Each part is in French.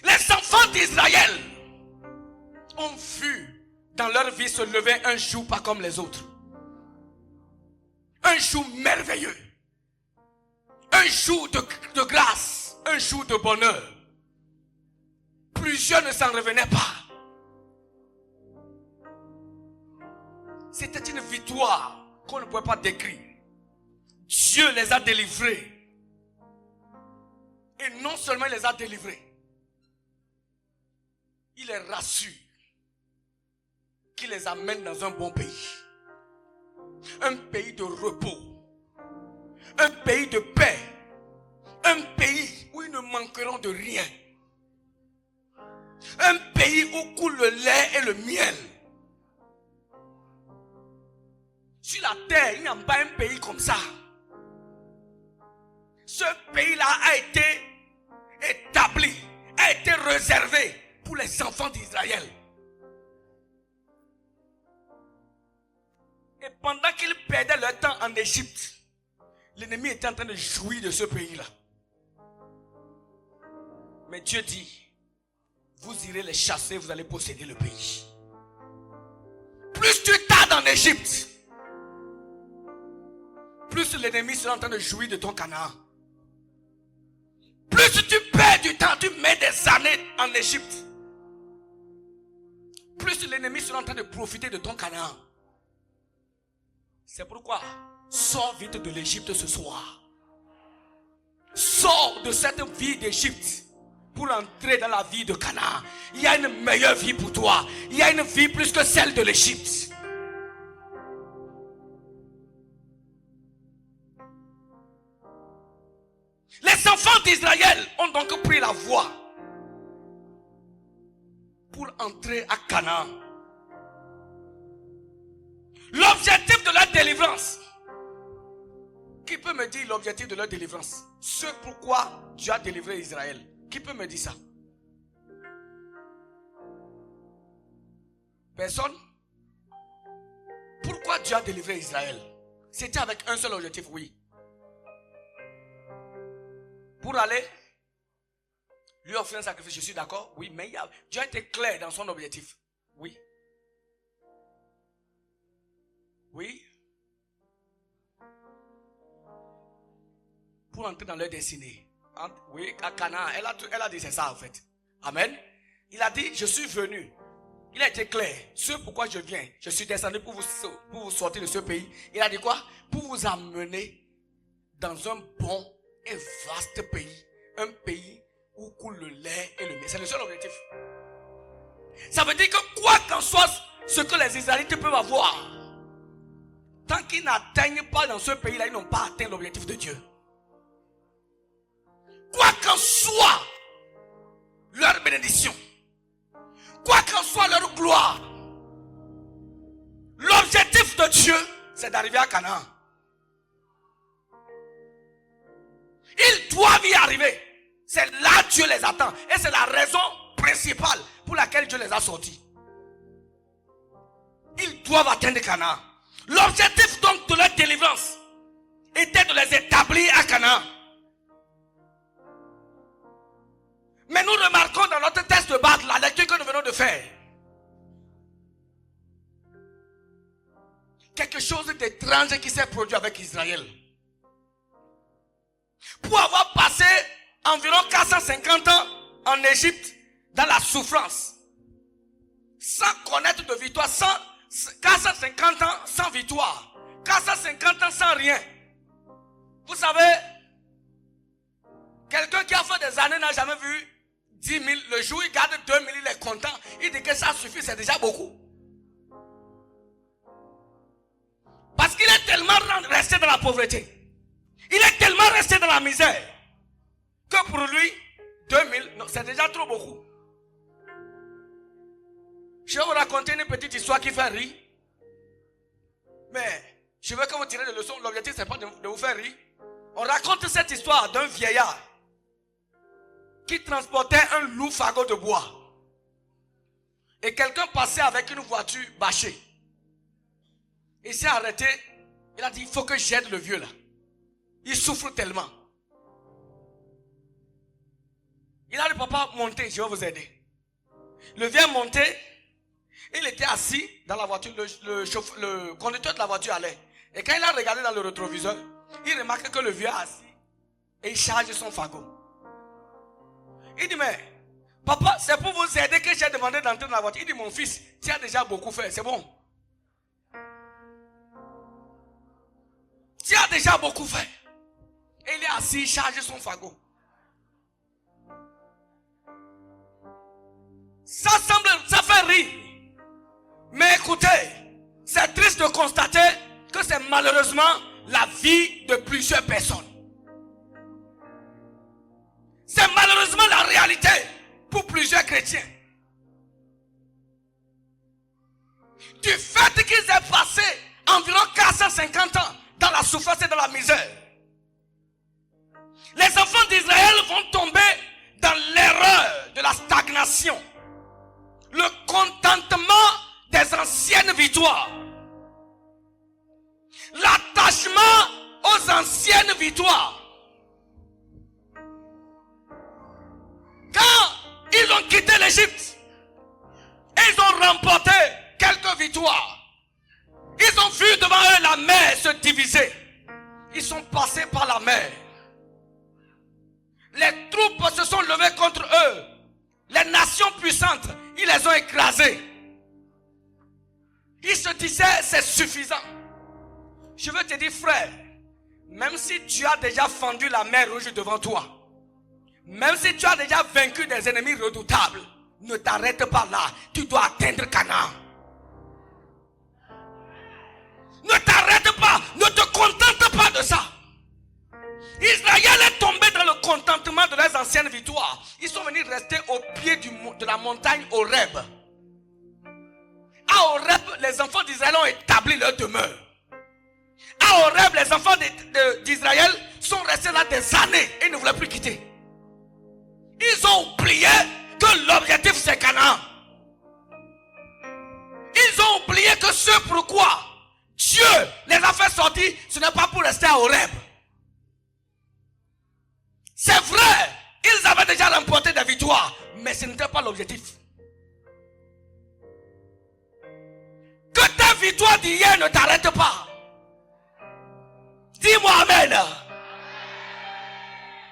Les enfants d'Israël ont vu dans leur vie se lever un jour pas comme les autres. Un jour merveilleux. Un jour de grâce. Un jour de bonheur. Plusieurs ne s'en revenaient pas. C'était une victoire qu'on ne pouvait pas décrire. Dieu les a délivrés. Et non seulement il les a délivrés, il les rassure qu'il les amène dans un bon pays. Un pays de repos. Un pays de paix. Un pays où ils ne manqueront de rien. Un pays où coule le lait et le miel. Sur la terre, il n'y a pas un pays comme ça. Ce pays-là a été établi, a été réservé pour les enfants d'Israël. Et pendant qu'ils perdaient leur temps en Égypte, l'ennemi était en train de jouir de ce pays-là. Mais Dieu dit, vous irez les chasser, vous allez posséder le pays. Plus tu tardes en Égypte, plus l'ennemi sera en train de jouir de ton Canaan. Plus tu perds du temps, tu mets des années en Égypte, plus l'ennemi sera en train de profiter de ton Canaan. C'est pourquoi, sors vite de l'Égypte ce soir. Sors de cette vie d'Égypte pour entrer dans la vie de Canaan. Il y a une meilleure vie pour toi. Il y a une vie plus que celle de l'Égypte. Les enfants d'Israël ont donc pris la voie pour entrer à Canaan. L'objectif de leur délivrance. Qui peut me dire l'objectif de leur délivrance? Ce pourquoi Dieu a délivré Israël. Qui peut me dire ça? Personne? Pourquoi Dieu a délivré Israël? C'était avec un seul objectif, oui. Pour aller lui offrir un sacrifice, je suis d'accord, oui, mais Dieu a été clair dans son objectif. Oui. Oui. Pour entrer dans leur destinée. Oui, à Canaan, elle a dit c'est ça en fait. Amen. Il a dit, je suis venu. Il a été clair. Ce pourquoi je viens. Je suis descendu pour vous sortir de ce pays. Il a dit quoi? Pour vous amener dans un bon et vaste pays. Un pays où coule le lait et le miel. C'est le seul objectif. Ça veut dire que quoi qu'en soit ce que les Israélites peuvent avoir, tant qu'ils n'atteignent pas dans ce pays-là, ils n'ont pas atteint l'objectif de Dieu. Quoi qu'en soit leur bénédiction, quoi qu'en soit leur gloire, l'objectif de Dieu, c'est d'arriver à Canaan. Ils doivent y arriver. C'est là que Dieu les attend. Et c'est la raison principale pour laquelle Dieu les a sortis. Ils doivent atteindre Canaan. L'objectif donc de leur délivrance était de les établir à Canaan. Mais nous remarquons dans notre texte de base, la lecture que nous venons de faire, quelque chose d'étrange qui s'est produit avec Israël. Pour avoir passé environ 450 ans en Égypte, dans la souffrance, sans connaître de victoire, 450 ans sans victoire, 450 ans sans rien. Vous savez, quelqu'un qui a fait des années n'a jamais vu 10 000. Le jour où il garde 2 000, il est content. Il dit que ça suffit, c'est déjà beaucoup. Parce qu'il est tellement resté dans la pauvreté. Il est tellement resté dans la misère que pour lui, 2000, c'est déjà trop beaucoup. Je vais vous raconter une petite histoire qui fait rire. Mais je veux que vous tirez des leçons. L'objectif, ce n'est pas de vous faire rire. On raconte cette histoire d'un vieillard qui transportait un lourd fagot de bois. Et quelqu'un passait avec une voiture bâchée. Il s'est arrêté. Il a dit, il faut que j'aide le vieux là. Il souffre tellement. Il a dit, papa, montez, je vais vous aider. Le vieux est monté. Il était assis dans la voiture. Le conducteur de la voiture allait. Et quand il a regardé dans le rétroviseur, il remarque que le vieux est assis. Et il charge son fagot. Il dit, mais papa, c'est pour vous aider que j'ai demandé d'entrer dans la voiture. Il dit, mon fils, tu as déjà beaucoup fait, c'est bon. Tu as déjà beaucoup fait. Et il est assis, il charge son fagot. Ça fait rire. Mais écoutez, c'est triste de constater que c'est malheureusement la vie de plusieurs personnes. C'est malheureusement la réalité pour plusieurs chrétiens. Du fait qu'ils aient passé environ 450 ans dans la souffrance et dans la misère, les enfants d'Israël vont tomber dans l'erreur de la stagnation, le contentement des anciennes victoires, l'attachement aux anciennes victoires. Quand ils ont quitté l'Égypte, ils ont remporté quelques victoires. Ils ont vu devant eux la mer se diviser. Ils sont passés par la mer. Les troupes se sont levées contre eux. Les nations puissantes, ils les ont écrasées. Ils se disaient, c'est suffisant. Je veux te dire, frère, même si tu as déjà fendu la mer rouge devant toi, même si tu as déjà vaincu des ennemis redoutables, ne t'arrête pas là. Tu dois atteindre Canaan. Ne t'arrête pas. Ne te contente pas de ça. Israël est tombé dans le contentement de leurs anciennes victoires. Ils sont venus rester au pied de la montagne Horeb. À Horeb, les enfants d'Israël ont établi leur demeure. À Horeb, les enfants d'Israël sont restés là des années et ne voulaient plus quitter. Ils ont oublié que l'objectif c'est Canaan. Ils ont oublié que ce pourquoi Dieu les a fait sortir, ce n'est pas pour rester à Horeb. C'est vrai, ils avaient déjà remporté des victoires, mais ce n'était pas l'objectif. Que ta victoire d'hier ne t'arrête pas. Dis-moi amen.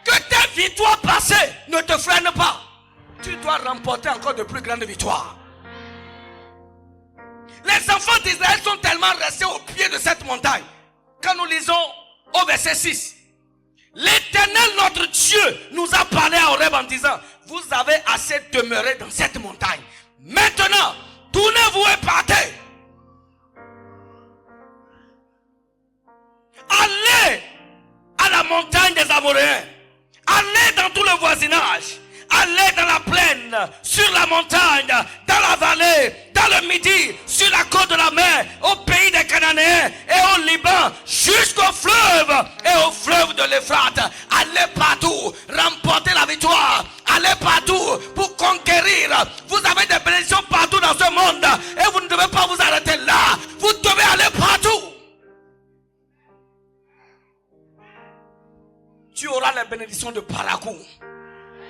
Que tes victoires passées ne te freinent pas. Tu dois remporter encore de plus grandes victoires. Les enfants d'Israël sont tellement restés au pied de cette montagne. Quand nous lisons au verset 6, l'Éternel notre Dieu nous a parlé à Horeb en disant, vous avez assez demeuré dans cette montagne. Maintenant, tournez-vous et partez. Allez à la montagne des Amoréens. Allez dans tout le voisinage. Allez dans la plaine, sur la montagne, dans la vallée, dans le midi, sur la côte de la mer, au pays des Cananéens et au Liban, jusqu'au fleuve et au fleuve de l'Euphrate. Allez partout, remportez la victoire. Allez partout pour conquérir. Vous avez des bénédictions partout dans ce monde et vous ne devez pas vous arrêter là. Vous devez aller partout. Tu auras les bénédictions de Parakou.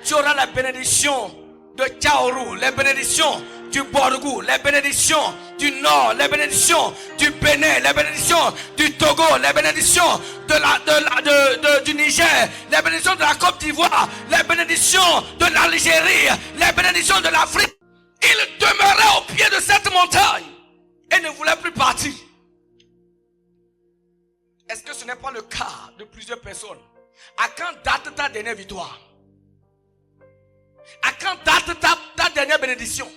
Tu auras la bénédiction de Tchaourou, les bénédictions du Borgou, les bénédictions du Nord, les bénédictions du Bénin, les bénédictions du Togo, les bénédictions du Niger, les bénédictions de la Côte d'Ivoire, les bénédictions de l'Algérie, les bénédictions de l'Afrique. Il demeurait au pied de cette montagne et ne voulait plus partir. Est-ce que ce n'est pas le cas de plusieurs personnes? À quand date ta dernière victoire? À quand date ta dernière bénédiction?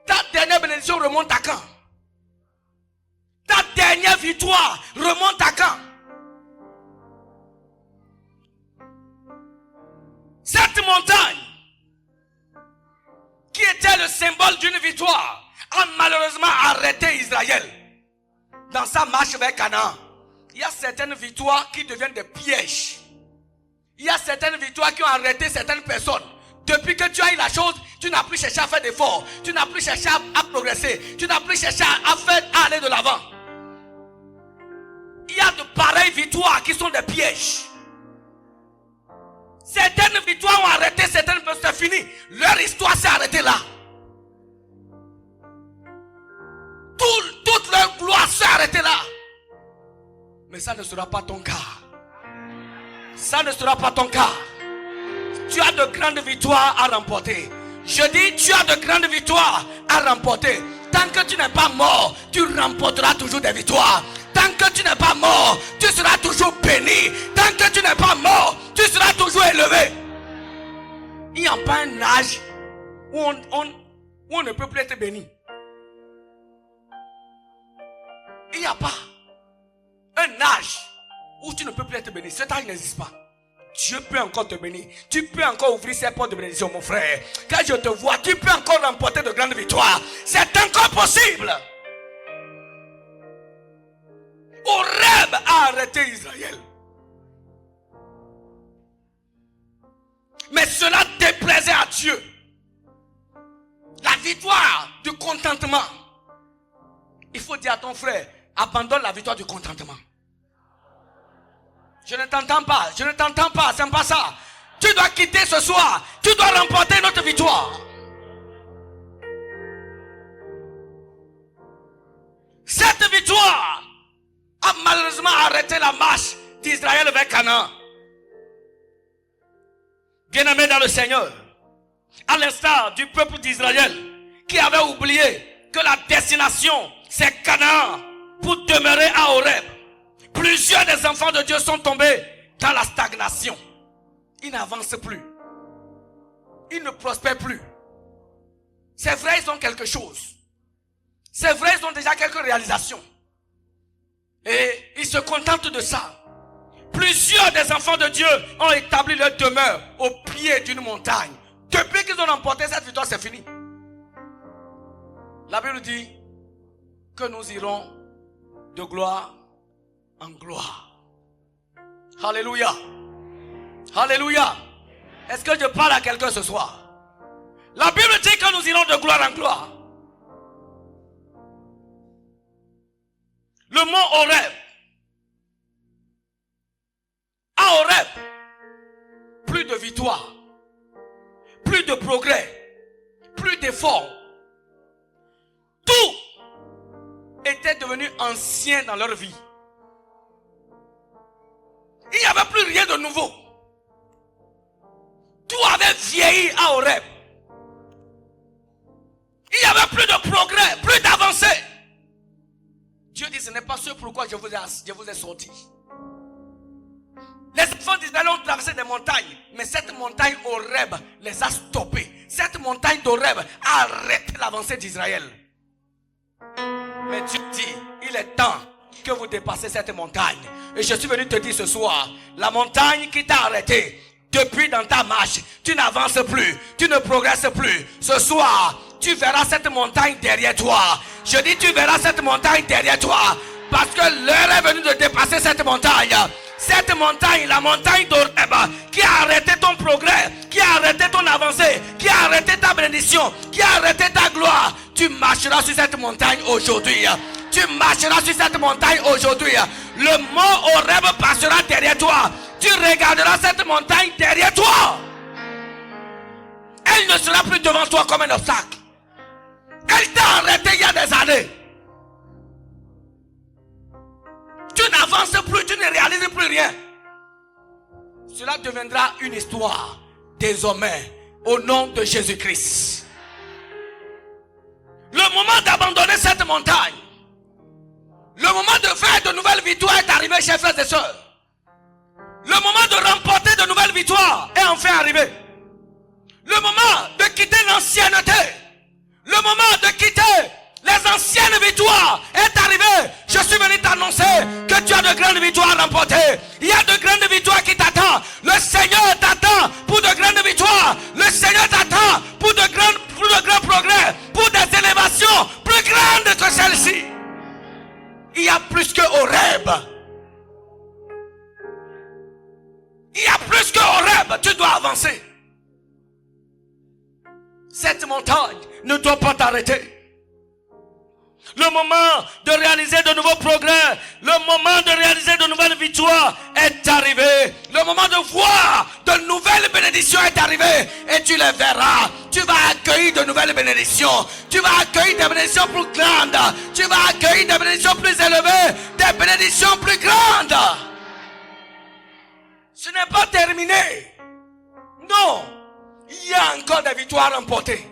Ta dernière bénédiction remonte à quand? Ta dernière victoire remonte à quand? Cette montagne, qui était le symbole d'une victoire, a malheureusement arrêté Israël dans sa marche vers Canaan. Il y a certaines victoires qui deviennent des pièges. Il y a certaines victoires qui ont arrêté certaines personnes. Depuis que tu as eu la chose, tu n'as plus cherché à faire d'efforts. Tu n'as plus cherché à progresser. Tu n'as plus cherché à aller de l'avant. Il y a de pareilles victoires qui sont des pièges. Certaines victoires ont arrêté certaines c'est fini. Leur histoire s'est arrêtée là. Toute leur gloire s'est arrêtée là. Mais ça ne sera pas ton cas. Ça ne sera pas ton cas. Tu as de grandes victoires à remporter. Je dis, tu as de grandes victoires à remporter. Tant que tu n'es pas mort, tu remporteras toujours des victoires. Tant que tu n'es pas mort, tu seras toujours béni. Tant que tu n'es pas mort, tu seras toujours élevé. Il n'y a pas un âge où on ne peut plus être béni. Il n'y a pas un âge où tu ne peux plus être béni. Cet âge n'existe pas. Dieu peut encore te bénir. Tu peux encore ouvrir ses portes de bénédiction, mon frère. Quand je te vois, tu peux encore remporter de grandes victoires. C'est encore possible. Horeb a arrêté Israël. Mais cela déplaisait à Dieu. La victoire du contentement. Il faut dire à ton frère, abandonne la victoire du contentement. Je ne t'entends pas, je ne t'entends pas, c'est pas ça. Tu dois quitter ce soir, tu dois remporter notre victoire. Cette victoire a malheureusement arrêté la marche d'Israël vers Canaan. Bien-aimés dans le Seigneur, à l'instar du peuple d'Israël qui avait oublié que la destination c'est Canaan pour demeurer à Horeb. Plusieurs des enfants de Dieu sont tombés dans la stagnation. Ils n'avancent plus. Ils ne prospèrent plus. C'est vrai, ils ont quelque chose. C'est vrai, ils ont déjà quelques réalisations. Et ils se contentent de ça. Plusieurs des enfants de Dieu ont établi leur demeure au pied d'une montagne. Depuis qu'ils ont remporté cette victoire, c'est fini. La Bible dit que nous irons de gloire en gloire. Alléluia. Alléluia. Est-ce que je parle à quelqu'un ce soir? La Bible dit que nous irons de gloire en gloire. Le mont Horeb. À Horeb, plus de victoire, plus de progrès, plus d'efforts. Tout était devenu ancien dans leur vie. Il n'y avait plus rien de nouveau. Tout avait vieilli à Horeb. Il n'y avait plus de progrès, plus d'avancée. Dieu dit, ce n'est pas ce pourquoi je vous ai sorti. Les enfants d'Israël ont traversé des montagnes, mais cette montagne Horeb les a stoppés. Cette montagne d'Horeb a arrêté l'avancée d'Israël. Mais Dieu dit, il est temps que vous dépassez cette montagne. Et je suis venu te dire ce soir, la montagne qui t'a arrêté depuis dans ta marche, tu n'avances plus, tu ne progresses plus. Ce soir, tu verras cette montagne derrière toi. Je dis, tu verras cette montagne derrière toi. Parce que l'heure est venue de dépasser cette montagne. Cette montagne, la montagne d'Horeb, qui a arrêté ton progrès, qui a arrêté ton avancée, qui a arrêté ta bénédiction, qui a arrêté ta gloire. Tu marcheras sur cette montagne aujourd'hui. Tu marcheras sur cette montagne aujourd'hui. Le mont Horeb passera derrière toi. Tu regarderas cette montagne derrière toi. Elle ne sera plus devant toi comme un obstacle. Elle t'a arrêté il y a des années. Tu n'avances plus, tu ne réalises plus rien. Cela deviendra une histoire désormais au nom de Jésus-Christ. Le moment d'abandonner cette montagne, le moment de faire de nouvelles victoires est arrivé, chers frères et sœurs. Le moment de remporter de nouvelles victoires est enfin arrivé. Le moment de quitter l'ancienneté, le moment de quitter les anciennes victoires est arrivé. Je suis venu t'annoncer que tu as de grandes victoires à remporter. Il y a de grandes victoires qui t'attendent. Le Seigneur t'attend pour de grandes victoires. Le Seigneur t'attend pour de grands progrès, pour des élévations plus grandes que celles-ci. Il y a plus que Horeb. Il y a plus que Horeb. Tu dois avancer. Cette montagne ne doit pas t'arrêter. Le moment de réaliser de nouveaux progrès, le moment de réaliser de nouvelles victoires est arrivé. Le moment de voir de nouvelles bénédictions bénédiction est arrivée et tu les verras. Tu vas accueillir de nouvelles bénédictions. Tu vas accueillir des bénédictions plus grandes. Tu vas accueillir des bénédictions plus élevées. Des bénédictions plus grandes. Ce n'est pas terminé. Non. Il y a encore des victoires remportées.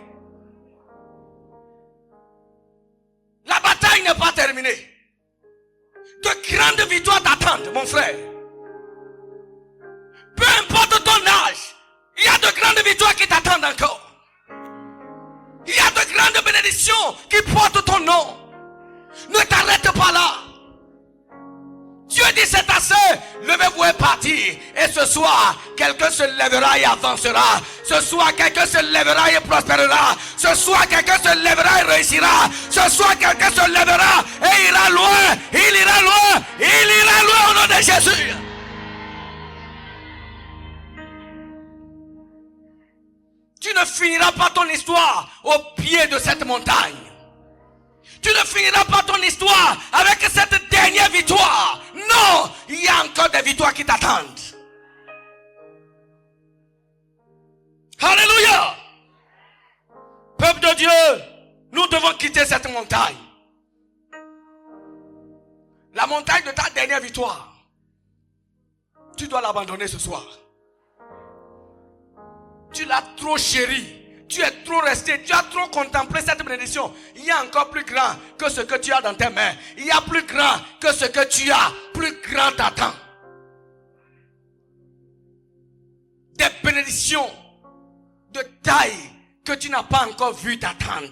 La bataille n'est pas terminée. De grandes victoires t'attendent, mon frère. Peu importe ton âge, il y a de grandes victoires qui t'attendent encore. Il y a de grandes bénédictions qui portent ton nom. Ne t'arrête pas là. Dieu dit c'est assez, levez-vous et partir. Et ce soir, quelqu'un se lèvera et avancera. Ce soir, quelqu'un se lèvera et prospérera. Ce soir, quelqu'un se lèvera et réussira. Ce soir, quelqu'un se lèvera et ira loin. Il ira loin. Il ira loin au nom de Jésus. Tu ne finiras pas ton histoire au pied de cette montagne. Tu ne finiras pas ton histoire avec cette dernière victoire. Non, il y a encore des victoires qui t'attendent. Alléluia. Peuple de Dieu, nous devons quitter cette montagne. La montagne de ta dernière victoire. Tu dois l'abandonner ce soir. Tu l'as trop chéri. Tu es trop resté, tu as trop contemplé cette bénédiction. Il y a encore plus grand que ce que tu as dans tes mains. Il y a plus grand que ce que tu as. Plus grand t'attend. Des bénédictions de taille que tu n'as pas encore vu t'attendre.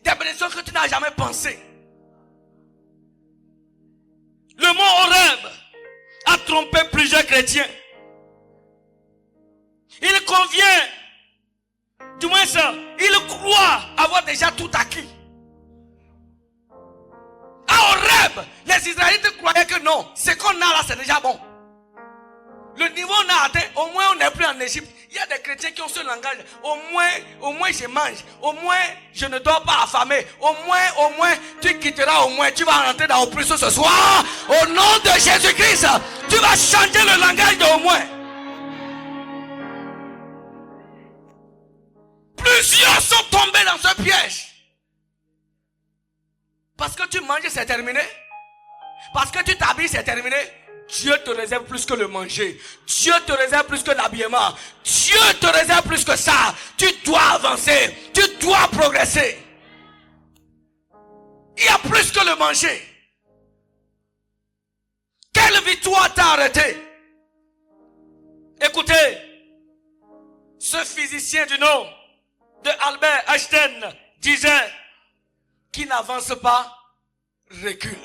Des bénédictions que tu n'as jamais pensé. Le mot Horeb a trompé plusieurs chrétiens. Il convient, du moins ça, il croit avoir déjà tout acquis. À Horeb, les Israélites croyaient que non, ce qu'on a là c'est déjà bon. Le niveau on a atteint, au moins on n'est plus en Égypte. Il y a des chrétiens qui ont ce langage. Au moins je mange. Au moins je ne dois pas affamer. Au moins tu quitteras au moins. Tu vas rentrer dans au plus ce soir. Au nom de Jésus-Christ, tu vas changer le langage de au moins. Plusieurs sont tombés dans ce piège. Parce que tu manges, c'est terminé. Parce que tu t'habilles, c'est terminé. Dieu te réserve plus que le manger. Dieu te réserve plus que l'habillement. Dieu te réserve plus que ça. Tu dois avancer. Tu dois progresser. Il y a plus que le manger. Quelle victoire t'a arrêté? Écoutez, ce physicien du nom de Albert Einstein disait: qui n'avance pas, recule.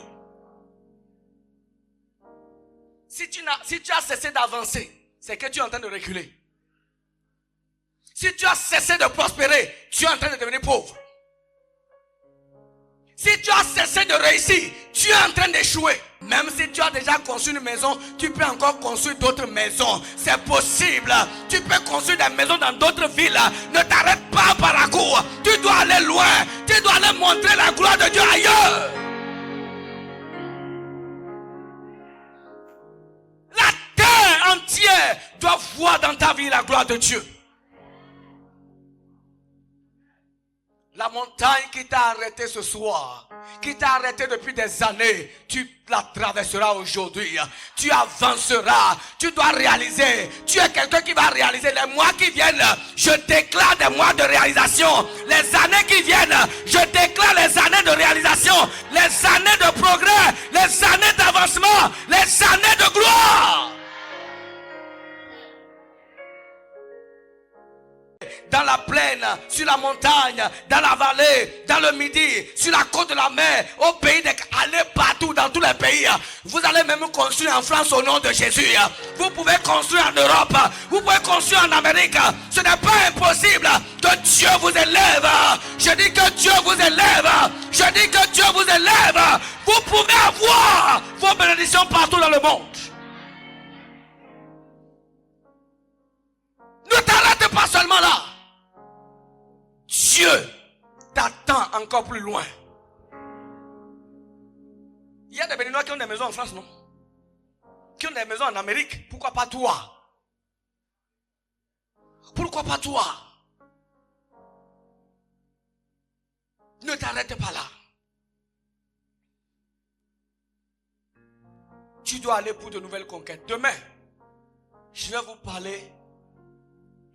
Si tu as cessé d'avancer, c'est que tu es en train de reculer. Si tu as cessé de prospérer, tu es en train de devenir pauvre. Si tu as cessé de réussir, tu es en train d'échouer. Même si tu as déjà construit une maison, tu peux encore construire d'autres maisons. C'est possible. Tu peux construire des maisons dans d'autres villes. Ne t'arrête pas par la cour. Tu dois aller loin. Tu dois aller montrer la gloire de Dieu ailleurs. La terre entière doit voir dans ta vie la gloire de Dieu. La montagne qui t'a arrêté ce soir, qui t'a arrêté depuis des années, tu la traverseras aujourd'hui. Tu avanceras. Tu dois réaliser. Tu es quelqu'un qui va réaliser. Les mois qui viennent, je déclare des mois de réalisation. Les années qui viennent, je déclare les années de réalisation. Les années de progrès. Les années d'avancement. Les années de gloire. Dans la plaine, sur la montagne, dans la vallée, dans le midi, sur la côte de la mer, au pays des... Allez partout, dans tous les pays. Vous allez même construire en France au nom de Jésus. Vous pouvez construire en Europe. Vous pouvez construire en Amérique. Ce n'est pas impossible que Dieu vous élève. Je dis que Dieu vous élève. Je dis que Dieu vous élève. Vous pouvez avoir vos bénédictions partout dans le monde. Ne t'arrête pas seulement là. Dieu t'attend encore plus loin. Il y a des Béninois qui ont des maisons en France, non? Qui ont des maisons en Amérique. Pourquoi pas toi? Pourquoi pas toi? Ne t'arrête pas là. Tu dois aller pour de nouvelles conquêtes. Demain, je vais vous parler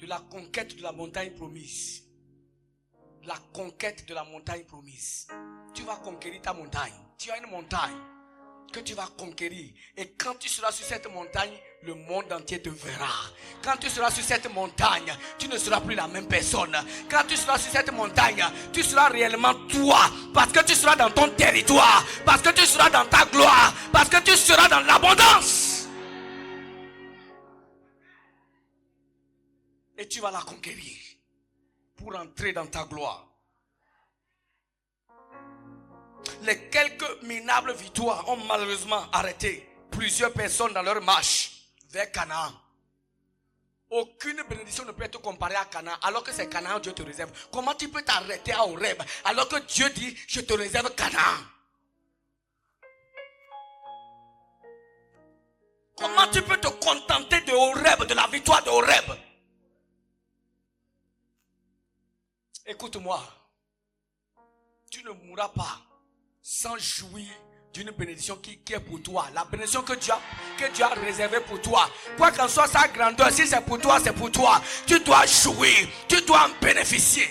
de la conquête de la montagne promise. La conquête de la montagne promise. Tu vas conquérir ta montagne. Tu as une montagne que tu vas conquérir. Et quand tu seras sur cette montagne, le monde entier te verra. Quand tu seras sur cette montagne, tu ne seras plus la même personne. Quand tu seras sur cette montagne, tu seras réellement toi. Parce que tu seras dans ton territoire. Parce que tu seras dans ta gloire. Parce que tu seras dans l'abondance. Et tu vas la conquérir pour entrer dans ta gloire. Les quelques minables victoires ont malheureusement arrêté plusieurs personnes dans leur marche vers Canaan. Aucune bénédiction ne peut être comparée à Canaan alors que c'est Canaan que Dieu te réserve. Comment tu peux t'arrêter à Horeb alors que Dieu dit je te réserve Canaan? Comment tu peux te contenter de Horeb, de la victoire de Horeb? Écoute-moi, tu ne mourras pas sans jouir d'une bénédiction qui est pour toi. La bénédiction que Dieu a réservée pour toi. Quoi qu'en soit sa grandeur, si c'est pour toi, c'est pour toi. Tu dois jouir, tu dois en bénéficier.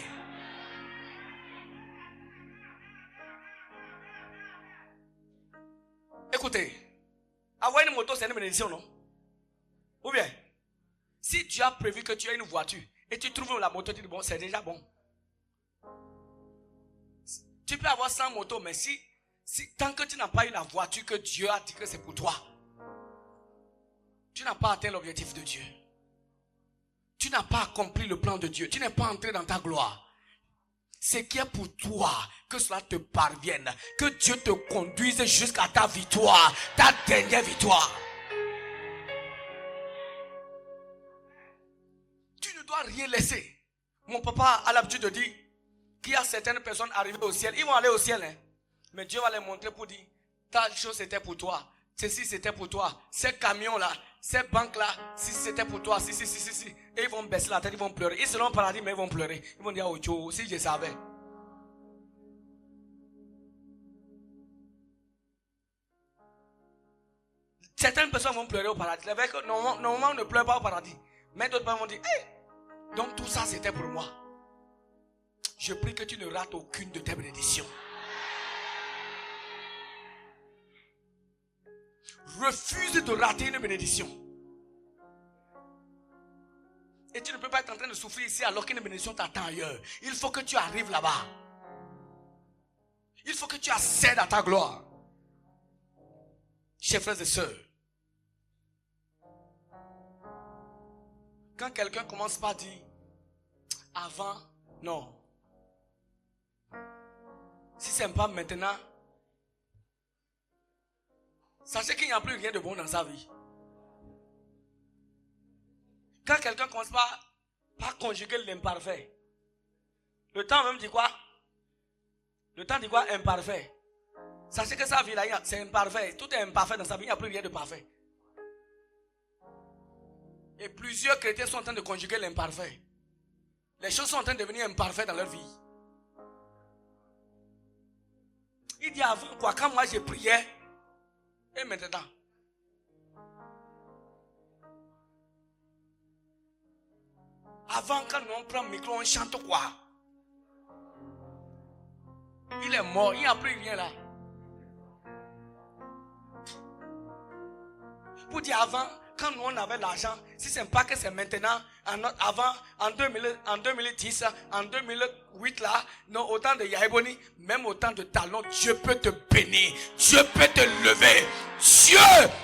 Écoutez, avoir une moto, c'est une bénédiction, non? Ou bien, si Dieu a prévu que tu aies une voiture et tu trouves la moto, tu dis bon, c'est déjà bon. Tu peux avoir 100 motos, mais si tant que tu n'as pas eu la voiture que Dieu a dit que c'est pour toi, tu n'as pas atteint l'objectif de Dieu. Tu n'as pas accompli le plan de Dieu. Tu n'es pas entré dans ta gloire. Ce qui est pour toi, que cela te parvienne. Que Dieu te conduise jusqu'à ta victoire, ta dernière victoire. Tu ne dois rien laisser. Mon papa a l'habitude de dire qu'il y a certaines personnes arrivées au ciel. Ils vont aller au ciel, hein? Mais Dieu va les montrer pour dire, telle chose c'était pour toi. Ceci c'était pour toi. Ces camions-là, ces banques-là, si c'était pour toi. Si. Et ils vont baisser la tête, ils vont pleurer. Ils seront au paradis, mais ils vont pleurer. Ils vont dire, oh Dieu, si je savais. Certaines personnes vont pleurer au paradis. Normalement, on ne pleure pas au paradis. Mais d'autres vont dire, hey, donc tout ça c'était pour moi. Je prie que tu ne rates aucune de tes bénédictions. Refuse de rater une bénédiction. Et tu ne peux pas être en train de souffrir ici alors qu'une bénédiction t'attend ailleurs. Il faut que tu arrives là-bas. Il faut que tu accèdes à ta gloire. Chers frères et sœurs, quand quelqu'un commence par dire avant, non. Si ce n'est pas maintenant, sachez qu'il n'y a plus rien de bon dans sa vie. Quand quelqu'un commence par conjuguer l'imparfait, le temps même dit quoi? Le temps dit quoi? Imparfait. Sachez que sa vie là, c'est imparfait. Tout est imparfait dans sa vie, il n'y a plus rien de parfait. Et plusieurs chrétiens sont en train de conjuguer l'imparfait. Les choses sont en train de devenir imparfaites dans leur vie. Il dit avant quoi, quand moi je priais, et maintenant. Avant, quand on prend le micro, on chante quoi? Il est mort, il n'y a plus rien là. Pour dire avant, quand nous on avait l'argent, si ce n'est pas que c'est maintenant, avant, en 2010, en 2008 là, non, au temps de Yaéboni, même au temps de Talon, Dieu peut te bénir, Dieu peut te lever. Dieu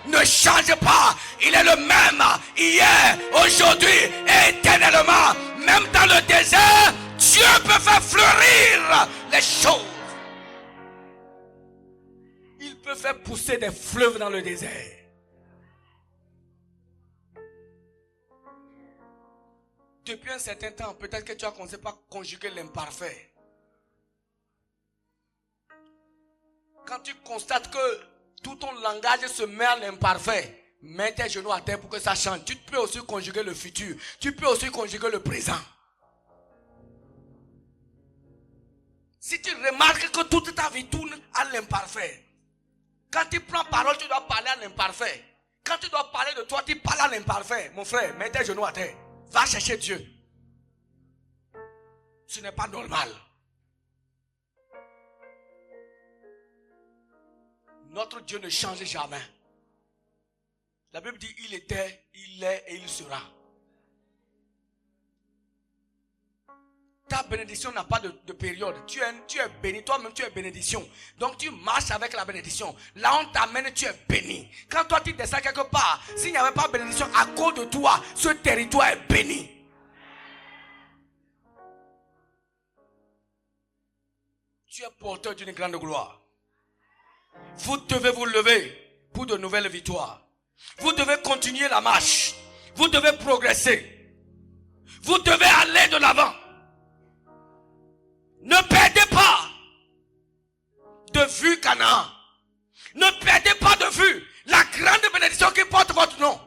ne change pas, il est le même hier, aujourd'hui et éternellement. Même dans le désert, Dieu peut faire fleurir les choses. Il peut faire pousser des fleuves dans le désert. Depuis un certain temps, peut-être que tu as commencé par conjuguer l'imparfait. Quand tu constates que tout ton langage se met à l'imparfait, Mets tes genoux à terre pour que ça change. Tu peux aussi conjuguer le futur. Tu peux aussi conjuguer le présent. Si tu remarques que toute ta vie tourne à l'imparfait. Quand tu prends parole, tu dois parler à l'imparfait. Quand tu dois parler de toi, tu parles à l'imparfait. Mon frère, mets tes genoux à terre. Va chercher Dieu. Ce n'est pas normal. Notre Dieu ne change jamais. La Bible dit, il était, il est et il sera. Ta bénédiction n'a pas de période. Tu es béni, toi-même tu es bénédiction. Donc tu marches avec la bénédiction. Là on t'amène, tu es béni. Quand toi tu descends quelque part, s'il n'y avait pas de bénédiction, à cause de toi, ce territoire est béni. Tu es porteur d'une grande gloire. Vous devez vous lever pour de nouvelles victoires. Vous devez continuer la marche. Vous devez progresser. Vous devez aller de l'avant. Ne perdez pas de vue Canaan. Ne perdez pas de vue la grande bénédiction qui porte votre nom.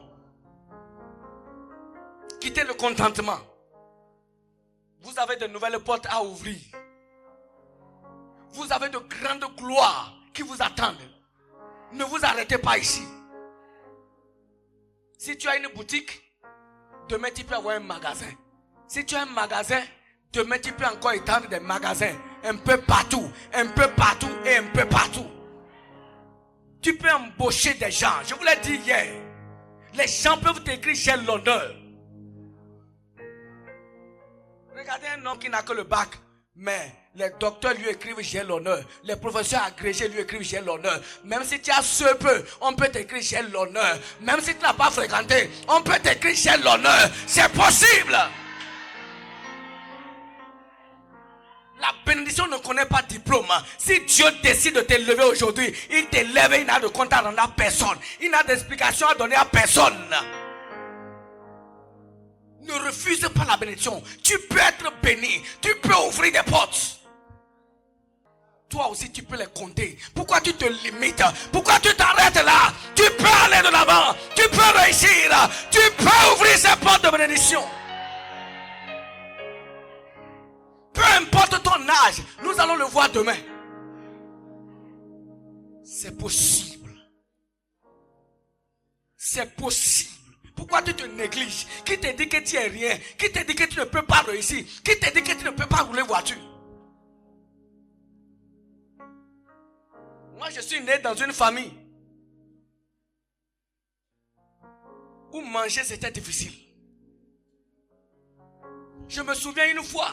Quittez le contentement. Vous avez de nouvelles portes à ouvrir. Vous avez de grandes gloires qui vous attendent. Ne vous arrêtez pas ici. Si tu as une boutique, demain tu peux avoir un magasin. Si tu as un magasin, demain tu peux encore étendre des magasins. Un peu partout et un peu partout. Tu peux embaucher des gens. Je vous l'ai dit hier. Les gens peuvent t'écrire j'ai l'honneur. Regardez un homme qui n'a que le bac. Mais les docteurs lui écrivent j'ai l'honneur. Les professeurs agrégés lui écrivent j'ai l'honneur. Même si tu as ce peu, on peut t'écrire j'ai l'honneur. Même si tu n'as pas fréquenté, on peut t'écrire j'ai l'honneur. C'est possible. La bénédiction ne connaît pas de diplôme. Si Dieu décide de t'élever aujourd'hui, il t'élève et il n'a de compte à rendre à personne. Il n'a d'explication à donner à personne. Ne refuse pas la bénédiction. Tu peux être béni. Tu peux ouvrir des portes. Toi aussi tu peux les compter. Pourquoi tu te limites? Pourquoi tu t'arrêtes là? Tu peux aller de l'avant. Tu peux réussir. Tu peux ouvrir ces portes de bénédiction. Peu importe ton âge, nous allons le voir demain. C'est possible. C'est possible. Pourquoi tu te négliges? Qui te dit que tu es rien? Qui te dit que tu ne peux pas réussir? Qui te dit que tu ne peux pas rouler voiture? Moi, je suis né dans une famille où manger c'était difficile. Je me souviens une fois,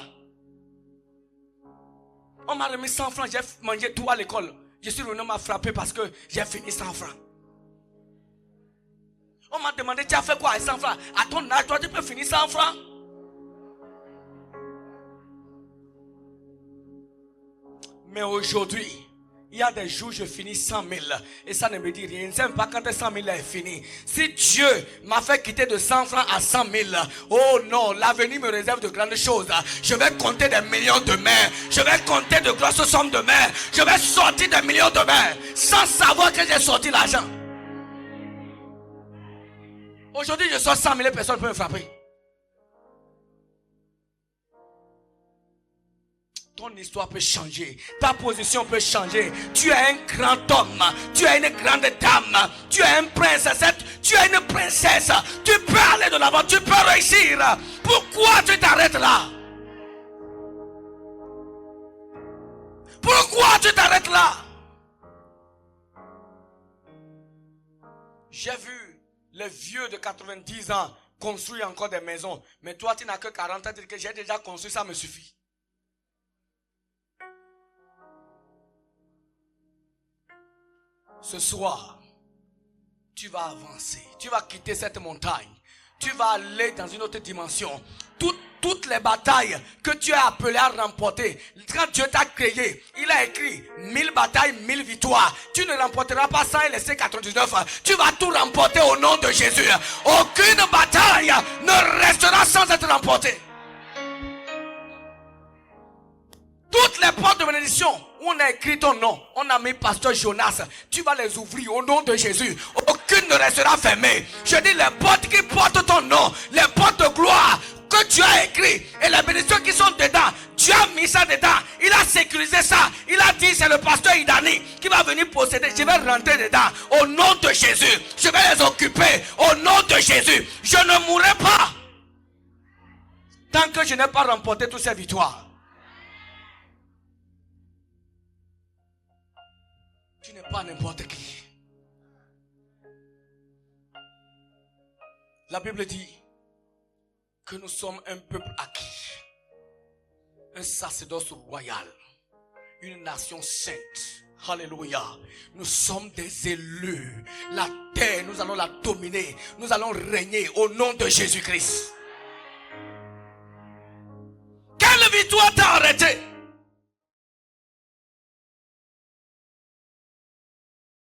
on m'a remis 100 francs, j'ai mangé tout à l'école. Je suis revenu, on m'a frappé parce que j'ai fini 100 francs. On m'a demandé, tu as fait quoi avec 100 francs? À ton âge, toi, tu peux finir 100 francs? Mais aujourd'hui, il y a des jours, je finis 100 000. Et ça ne me dit rien. Je ne sais pas quand 100 000 est fini. Si Dieu m'a fait quitter de 100 francs à 100 000, oh non, l'avenir me réserve de grandes choses. Je vais compter des millions demain. Je vais compter de grosses sommes demain. Je vais sortir des millions demain. Sans savoir que j'ai sorti l'argent. Aujourd'hui, je sors 100 000, personne ne peut me frapper. Ton histoire peut changer. Ta position peut changer. Tu es un grand homme. Tu es une grande dame. Tu es un prince. Tu es une princesse. Tu peux aller de l'avant. Tu peux réussir. Pourquoi tu t'arrêtes là? Pourquoi tu t'arrêtes là? J'ai vu les vieux de 90 ans construire encore des maisons. Mais toi, tu n'as que 40 ans. Tu dis que j'ai déjà construit, ça me suffit. Ce soir, tu vas avancer. Tu vas quitter cette montagne. Tu vas aller dans une autre dimension. Toutes les batailles que tu es appelé à remporter, quand Dieu t'a créé, il a écrit 1000 batailles, 1000 victoires. Tu ne remporteras pas ça et laisser 99. Tu vas tout remporter au nom de Jésus. Aucune bataille ne restera sans être remportée. Toutes les portes de bénédictions où on a écrit ton nom, on a mis pasteur Jonas, tu vas les ouvrir au nom de Jésus. Aucune ne restera fermée. Je dis les portes qui portent ton nom, les portes de gloire que tu as écrit et les bénédictions qui sont dedans, tu as mis ça dedans, il a sécurisé ça, il a dit c'est le pasteur Idani qui va venir posséder, je vais rentrer dedans au nom de Jésus, je vais les occuper au nom de Jésus, je ne mourrai pas tant que je n'ai pas remporté toutes ces victoires. Tu n'es pas n'importe qui. La Bible dit que nous sommes un peuple acquis, un sacerdoce royal, une nation sainte. Alléluia. Nous sommes des élus. La terre, nous allons la dominer. Nous allons régner au nom de Jésus-Christ. Quelle victoire t'a arrêté?